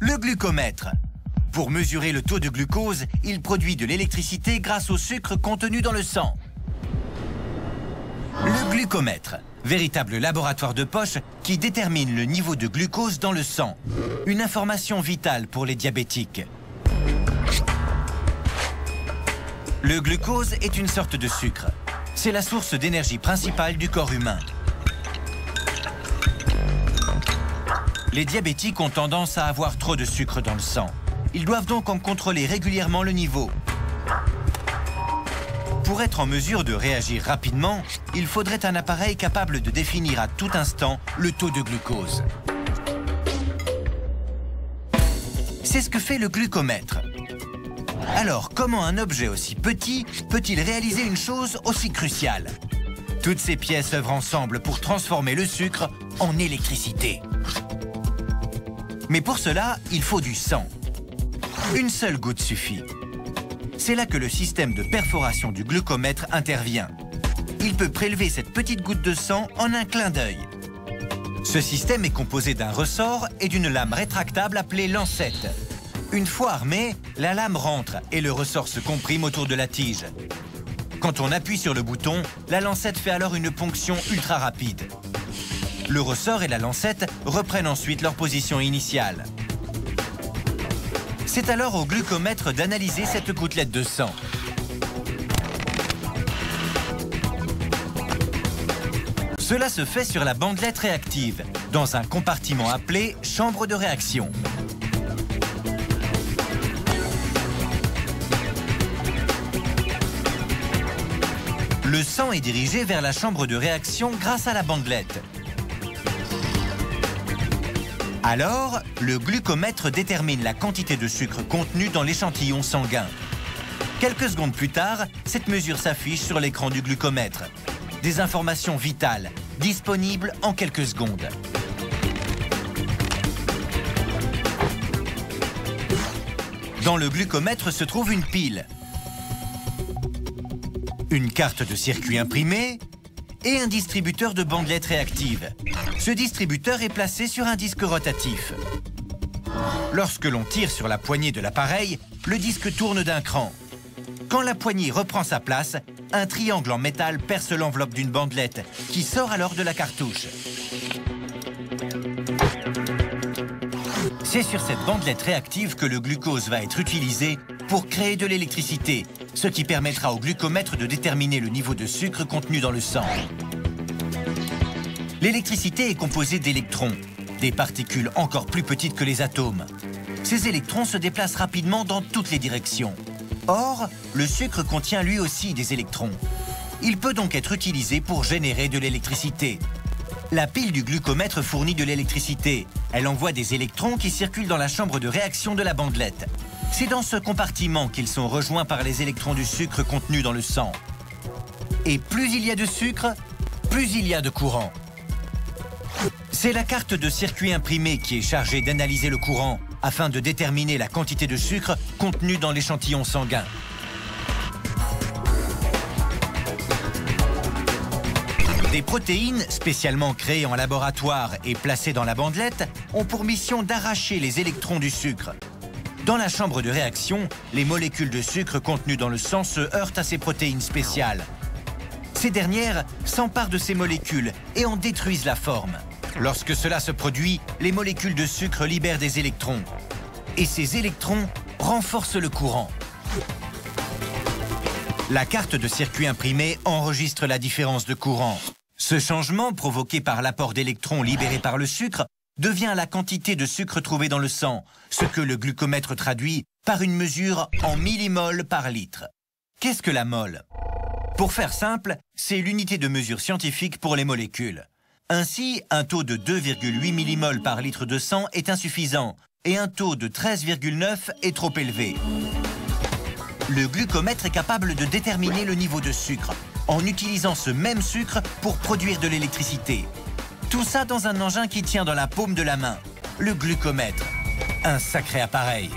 Le glucomètre. Pour mesurer le taux de glucose, il produit de l'électricité grâce au sucre contenu dans le sang. Le glucomètre, véritable laboratoire de poche qui détermine le niveau de glucose dans le sang. Une information vitale pour les diabétiques. Le glucose est une sorte de sucre. C'est la source d'énergie principale du corps humain. Les diabétiques ont tendance à avoir trop de sucre dans le sang. Ils doivent donc en contrôler régulièrement le niveau. Pour être en mesure de réagir rapidement, il faudrait un appareil capable de définir à tout instant le taux de glucose. C'est ce que fait le glucomètre. Alors, comment un objet aussi petit peut-il réaliser une chose aussi cruciale? Toutes ces pièces œuvrent ensemble pour transformer le sucre en électricité. Mais pour cela, il faut du sang. Une seule goutte suffit. C'est là que le système de perforation du glucomètre intervient. Il peut prélever cette petite goutte de sang en un clin d'œil. Ce système est composé d'un ressort et d'une lame rétractable appelée lancette. Une fois armée, la lame rentre et le ressort se comprime autour de la tige. Quand on appuie sur le bouton, la lancette fait alors une ponction ultra rapide. Le ressort et la lancette reprennent ensuite leur position initiale. C'est alors au glucomètre d'analyser cette gouttelette de sang. Cela se fait sur la bandelette réactive, dans un compartiment appelé chambre de réaction. Le sang est dirigé vers la chambre de réaction grâce à la bandelette. Alors, le glucomètre détermine la quantité de sucre contenu dans l'échantillon sanguin. Quelques secondes plus tard, cette mesure s'affiche sur l'écran du glucomètre. Des informations vitales, disponibles en quelques secondes. Dans le glucomètre se trouve une pile, une carte de circuit imprimée et un distributeur de bandelettes réactives. Ce distributeur est placé sur un disque rotatif. Lorsque l'on tire sur la poignée de l'appareil, le disque tourne d'un cran. Quand la poignée reprend sa place, un triangle en métal perce l'enveloppe d'une bandelette qui sort alors de la cartouche. C'est sur cette bandelette réactive que le glucose va être utilisé pour créer de l'électricité, ce qui permettra au glucomètre de déterminer le niveau de sucre contenu dans le sang. L'électricité est composée d'électrons, des particules encore plus petites que les atomes. Ces électrons se déplacent rapidement dans toutes les directions. Or, le sucre contient lui aussi des électrons. Il peut donc être utilisé pour générer de l'électricité. La pile du glucomètre fournit de l'électricité. Elle envoie des électrons qui circulent dans la chambre de réaction de la bandelette. C'est dans ce compartiment qu'ils sont rejoints par les électrons du sucre contenu dans le sang. Et plus il y a de sucre, plus il y a de courant. C'est la carte de circuit imprimée qui est chargée d'analyser le courant afin de déterminer la quantité de sucre contenue dans l'échantillon sanguin. Des protéines, spécialement créées en laboratoire et placées dans la bandelette, ont pour mission d'arracher les électrons du sucre. Dans la chambre de réaction, les molécules de sucre contenues dans le sang se heurtent à ces protéines spéciales. Ces dernières s'emparent de ces molécules et en détruisent la forme. Lorsque cela se produit, les molécules de sucre libèrent des électrons. Et ces électrons renforcent le courant. La carte de circuit imprimée enregistre la différence de courant. Ce changement, provoqué par l'apport d'électrons libérés par le sucre, devient la quantité de sucre trouvée dans le sang, ce que le glucomètre traduit par une mesure en millimoles par litre. Qu'est-ce que la mole? Pour faire simple, c'est l'unité de mesure scientifique pour les molécules. Ainsi, un taux de 2,8 millimoles par litre de sang est insuffisant et un taux de 13,9 est trop élevé. Le glucomètre est capable de déterminer le niveau de sucre en utilisant ce même sucre pour produire de l'électricité. Tout ça dans un engin qui tient dans la paume de la main, le glucomètre. Un sacré appareil.